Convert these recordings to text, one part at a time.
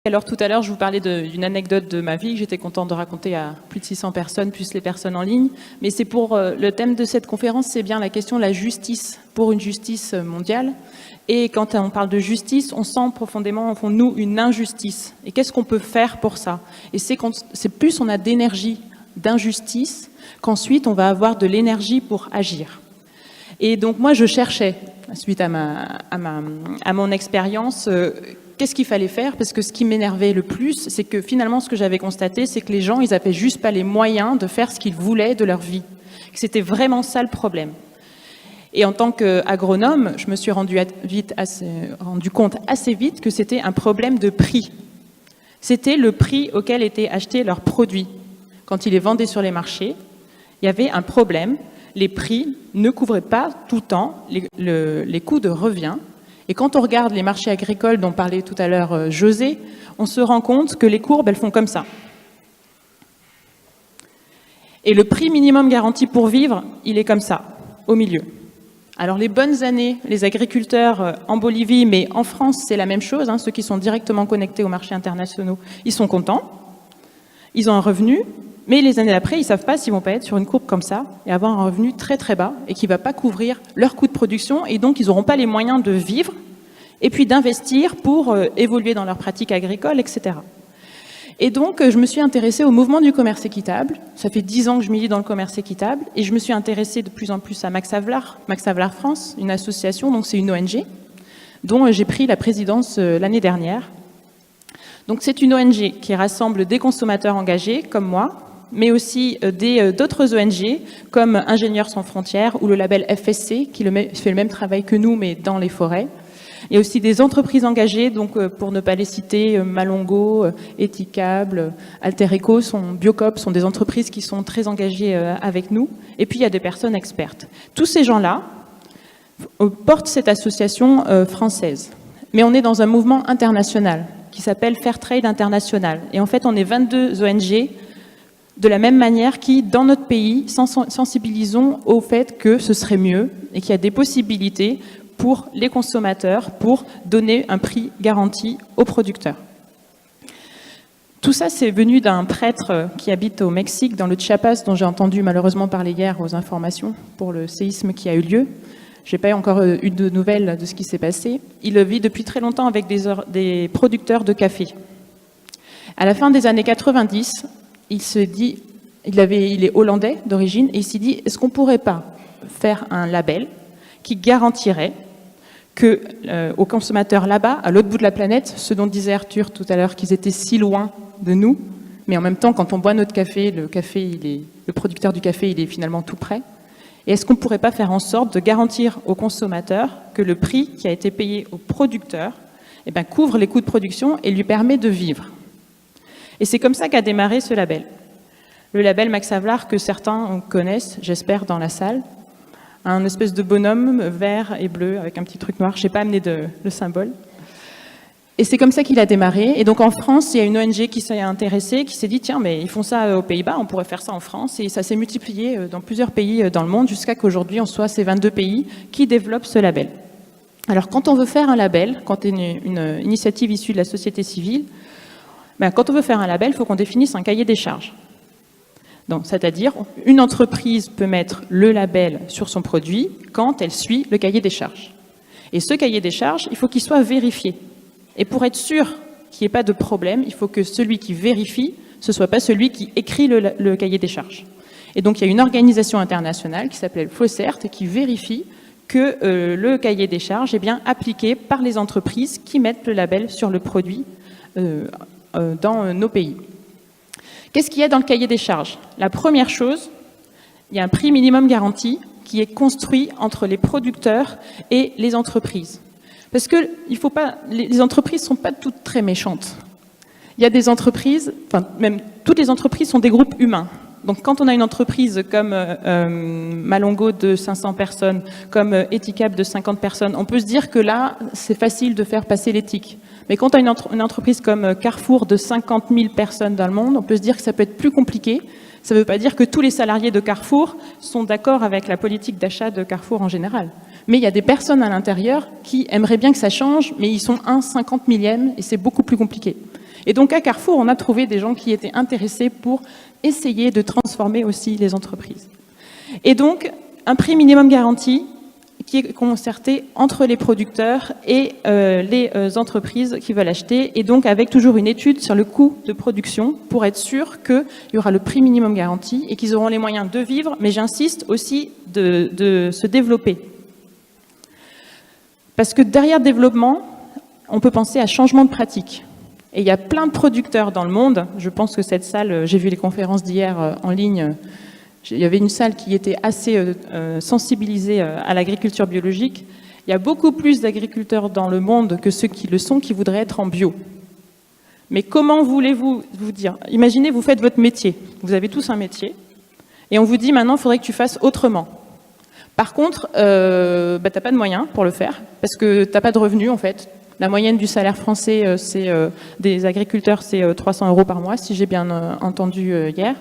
Alors tout à l'heure, je vous parlais d'une anecdote de ma vie que j'étais contente de raconter à plus de 600 personnes, plus les personnes en ligne. Mais c'est pour le thème de cette conférence, c'est bien la question de la justice, pour une justice mondiale. Et quand on parle de justice, on sent profondément, au fond de nous, une injustice. Et qu'est-ce qu'on peut faire pour ça? Et c'est plus on a d'énergie, d'injustice, qu'ensuite on va avoir de l'énergie pour agir. Et donc moi, je cherchais, suite à mon expérience, qu'est-ce qu'il fallait faire? Parce que ce qui m'énervait le plus, c'est que finalement, ce que j'avais constaté, c'est que les gens, ils n'avaient juste pas les moyens de faire ce qu'ils voulaient de leur vie. C'était vraiment ça le problème. Et en tant qu'agronome, je me suis rendu compte assez vite que c'était un problème de prix. C'était le prix auquel étaient achetés leurs produits. Quand ils les vendaient sur les marchés, il y avait un problème. Les prix ne couvraient pas tout le temps les coûts de revient. Et quand on regarde les marchés agricoles dont parlait tout à l'heure José, on se rend compte que les courbes, elles font comme ça. Et le prix minimum garanti pour vivre, il est comme ça, au milieu. Alors les bonnes années, les agriculteurs en Bolivie, mais en France, c'est la même chose, ceux qui sont directement connectés aux marchés internationaux, ils sont contents, ils ont un revenu, mais les années d'après, ils ne savent pas s'ils vont pas être sur une courbe comme ça et avoir un revenu très très bas et qui ne va pas couvrir leurs coûts de production et donc ils n'auront pas les moyens de vivre et puis d'investir pour évoluer dans leurs pratiques agricoles, etc. Et donc, je me suis intéressée au mouvement du commerce équitable. Ça fait 10 ans que je milite dans le commerce équitable et je me suis intéressée de plus en plus à Max Havelaar France, une association, donc c'est une ONG, dont j'ai pris la présidence l'année dernière. Donc c'est une ONG qui rassemble des consommateurs engagés, comme moi, mais aussi d'autres ONG, comme Ingénieurs sans frontières ou le label FSC, qui fait le même travail que nous, mais dans les forêts. Il y a aussi des entreprises engagées, donc pour ne pas les citer, Malongo, Ethicable, Altereco, Biocop, sont des entreprises qui sont très engagées avec nous. Et puis il y a des personnes expertes. Tous ces gens-là portent cette association française. Mais on est dans un mouvement international qui s'appelle Fairtrade International. Et en fait, on est 22 ONG de la même manière qui, dans notre pays, sensibilisons au fait que ce serait mieux et qu'il y a des possibilités pour les consommateurs, pour donner un prix garanti aux producteurs. Tout ça, c'est venu d'un prêtre qui habite au Mexique, dans le Chiapas, dont j'ai entendu malheureusement parler hier aux informations pour le séisme qui a eu lieu. Je n'ai pas encore eu de nouvelles de ce qui s'est passé. Il vit depuis très longtemps avec des producteurs de café. À la fin des années 90, il se dit, il est hollandais d'origine, et il s'est dit, est-ce qu'on ne pourrait pas faire un label qui garantirait aux consommateurs là-bas, à l'autre bout de la planète, ce dont disait Arthur tout à l'heure, qu'ils étaient si loin de nous, mais en même temps, quand on boit notre café, le producteur du café, il est finalement tout près. Et est-ce qu'on ne pourrait pas faire en sorte de garantir aux consommateurs que le prix qui a été payé au producteur couvre les coûts de production et lui permet de vivre? Et c'est comme ça qu'a démarré ce label. Le label Max Havelaar, que certains connaissent, j'espère, dans la salle, un espèce de bonhomme vert et bleu avec un petit truc noir. Je n'ai pas amené le symbole. Et c'est comme ça qu'il a démarré. Et donc en France, il y a une ONG qui s'est intéressée, qui s'est dit, tiens, mais ils font ça aux Pays-Bas, on pourrait faire ça en France. Et ça s'est multiplié dans plusieurs pays dans le monde, jusqu'à qu'aujourd'hui, on soit ces 22 pays qui développent ce label. Alors quand on veut faire un label, quand on est une initiative issue de la société civile, quand on veut faire un label, il faut qu'on définisse un cahier des charges. C'est-à-dire, une entreprise peut mettre le label sur son produit quand elle suit le cahier des charges. Et ce cahier des charges, il faut qu'il soit vérifié. Et pour être sûr qu'il n'y ait pas de problème, il faut que celui qui vérifie, ce ne soit pas celui qui écrit le cahier des charges. Et donc, il y a une organisation internationale qui s'appelle FOCERT et qui vérifie que le cahier des charges est bien appliqué par les entreprises qui mettent le label sur le produit dans nos pays. Qu'est-ce qu'il y a dans le cahier des charges? La première chose, il y a un prix minimum garanti qui est construit entre les producteurs et les entreprises. Parce que les entreprises ne sont pas toutes très méchantes. Il y a des entreprises, même toutes les entreprises sont des groupes humains. Donc quand on a une entreprise comme Malongo de 500 personnes, comme Ethicable de 50 personnes, on peut se dire que là, c'est facile de faire passer l'éthique. Mais quand on a une entreprise comme Carrefour de 50 000 personnes dans le monde, on peut se dire que ça peut être plus compliqué. Ça ne veut pas dire que tous les salariés de Carrefour sont d'accord avec la politique d'achat de Carrefour en général. Mais il y a des personnes à l'intérieur qui aimeraient bien que ça change, mais ils sont 1/50 millième et c'est beaucoup plus compliqué. Et donc à Carrefour, on a trouvé des gens qui étaient intéressés pour essayer de transformer aussi les entreprises. Et donc, un prix minimum garanti qui est concerté entre les producteurs et les entreprises qui veulent acheter, et donc avec toujours une étude sur le coût de production pour être sûr qu'il y aura le prix minimum garanti et qu'ils auront les moyens de vivre, mais j'insiste aussi de se développer. Parce que derrière développement, on peut penser à changement de pratique. Et il y a plein de producteurs dans le monde, je pense que cette salle, j'ai vu les conférences d'hier en ligne, il y avait une salle qui était assez sensibilisée à l'agriculture biologique. Il y a beaucoup plus d'agriculteurs dans le monde que ceux qui le sont, qui voudraient être en bio. Mais comment voulez-vous vous dire? Imaginez, vous faites votre métier. Vous avez tous un métier. Et on vous dit maintenant, il faudrait que tu fasses autrement. Par contre, tu n'as pas de moyens pour le faire, parce que tu n'as pas de revenus en fait. La moyenne du salaire français des agriculteurs, c'est 300 € par mois, si j'ai bien entendu hier.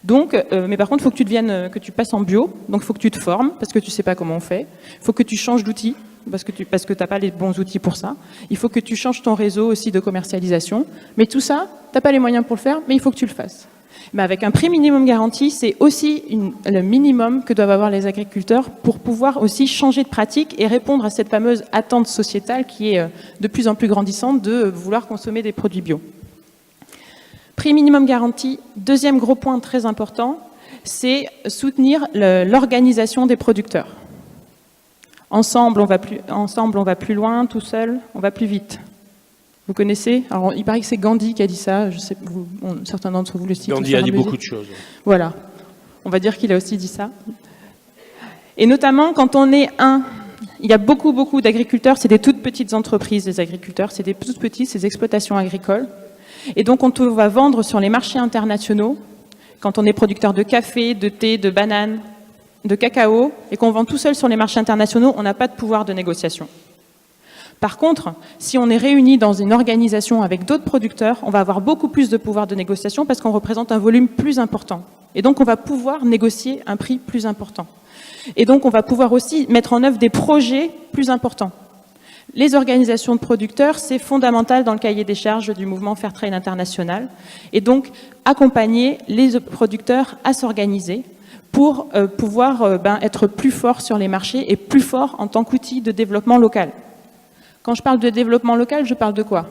Donc, mais par contre, il faut que tu deviennes, que tu passes en bio. Donc, il faut que tu te formes parce que tu sais pas comment on fait. Il faut que tu changes d'outils parce que tu n'as pas les bons outils pour ça. Il faut que tu changes ton réseau aussi de commercialisation. Mais tout ça, tu n'as pas les moyens pour le faire, mais il faut que tu le fasses. Mais avec un prix minimum garanti, c'est aussi le minimum que doivent avoir les agriculteurs pour pouvoir aussi changer de pratique et répondre à cette fameuse attente sociétale qui est de plus en plus grandissante de vouloir consommer des produits bio. Prix minimum garanti, deuxième gros point très important, c'est soutenir l'organisation des producteurs. Ensemble, on va plus loin, tout seul, on va plus vite. Vous connaissez? Alors, il paraît que c'est Gandhi qui a dit ça, je sais, certains d'entre vous le citent. Gandhi a dit beaucoup de choses. Voilà, on va dire qu'il a aussi dit ça. Et notamment, quand on est il y a beaucoup d'agriculteurs, c'est des toutes petites entreprises, les agriculteurs, c'est des toutes petites, c'est des exploitations agricoles. Et donc, on va vendre sur les marchés internationaux, quand on est producteur de café, de thé, de bananes, de cacao, et qu'on vend tout seul sur les marchés internationaux, on n'a pas de pouvoir de négociation. Par contre, si on est réunis dans une organisation avec d'autres producteurs, on va avoir beaucoup plus de pouvoir de négociation parce qu'on représente un volume plus important. Et donc, on va pouvoir négocier un prix plus important. Et donc, on va pouvoir aussi mettre en œuvre des projets plus importants. Les organisations de producteurs, c'est fondamental dans le cahier des charges du mouvement Fairtrade International. Et donc, accompagner les producteurs à s'organiser pour pouvoir être plus forts sur les marchés et plus forts en tant qu'outil de développement local. Quand je parle de développement local, je parle de quoi?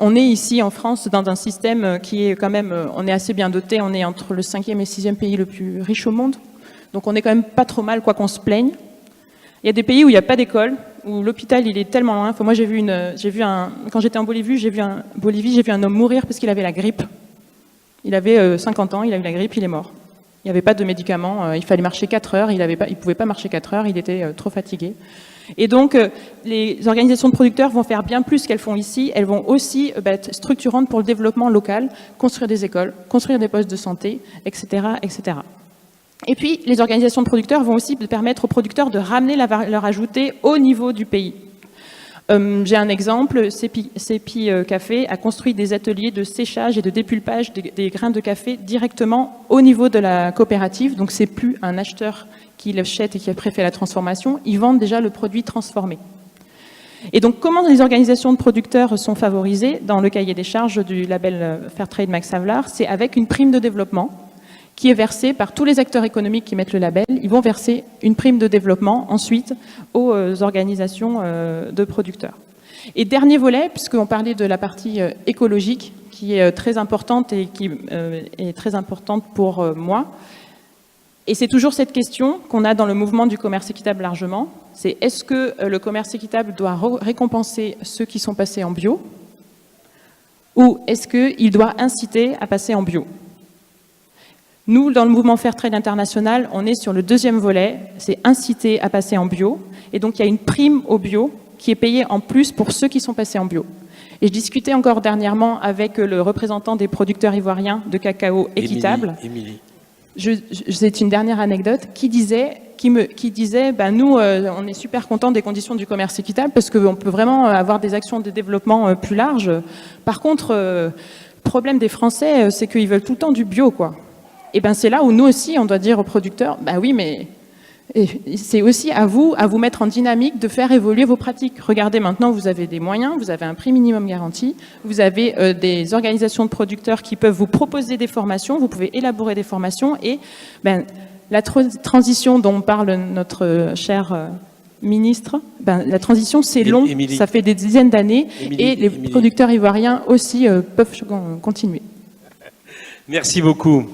On est ici en France dans un système qui est quand même, on est assez bien doté, on est entre le 5e et 6e pays le plus riche au monde. Donc on est quand même pas trop mal, quoi qu'on se plaigne. Il y a des pays où il n'y a pas d'école, où l'hôpital il est tellement loin. Enfin, moi quand j'étais en Bolivie, j'ai vu un homme mourir parce qu'il avait la grippe. Il avait 50 ans, il a eu la grippe, il est mort. Il n'y avait pas de médicaments, il fallait marcher 4 heures, il ne pouvait pas marcher 4 heures, il était trop fatigué. Et donc, les organisations de producteurs vont faire bien plus qu'elles font ici, elles vont aussi être structurantes pour le développement local, construire des écoles, construire des postes de santé, etc., etc. Et puis, les organisations de producteurs vont aussi permettre aux producteurs de ramener la valeur ajoutée au niveau du pays. J'ai un exemple, Cepi Café a construit des ateliers de séchage et de dépulpage des grains de café directement au niveau de la coopérative, donc c'est plus un acheteur qui l'achète et qui après fait la transformation, ils vendent déjà le produit transformé. Et donc comment les organisations de producteurs sont favorisées dans le cahier des charges du label Fairtrade Max Havelaar? C'est avec une prime de développement qui est versée par tous les acteurs économiques qui mettent le label. Ils vont verser une prime de développement ensuite aux organisations de producteurs. Et dernier volet, puisqu'on parlait de la partie écologique, qui est très importante et qui est très importante pour moi. Et c'est toujours cette question qu'on a dans le mouvement du commerce équitable largement. C'est est-ce que le commerce équitable doit récompenser ceux qui sont passés en bio ou est-ce qu'il doit inciter à passer en bio? Nous, dans le mouvement Fairtrade International, on est sur le deuxième volet, c'est inciter à passer en bio. Et donc, il y a une prime au bio qui est payée en plus pour ceux qui sont passés en bio. Et je discutais encore dernièrement avec le représentant des producteurs ivoiriens de cacao équitable. Émilie. C'est une dernière anecdote qui disait nous, on est super contents des conditions du commerce équitable parce qu'on peut vraiment avoir des actions de développement plus larges. Par contre, le problème des Français, c'est qu'ils veulent tout le temps du bio, quoi. Et bien c'est là où nous aussi, on doit dire aux producteurs, oui, mais Et c'est aussi à vous mettre en dynamique, de faire évoluer vos pratiques. Regardez, maintenant, vous avez des moyens, vous avez un prix minimum garanti, vous avez des organisations de producteurs qui peuvent vous proposer des formations, vous pouvez élaborer des formations, et la transition dont parle notre cher ministre, la transition, c'est long, ça fait des dizaines d'années, et les producteurs ivoiriens aussi peuvent continuer. Merci beaucoup.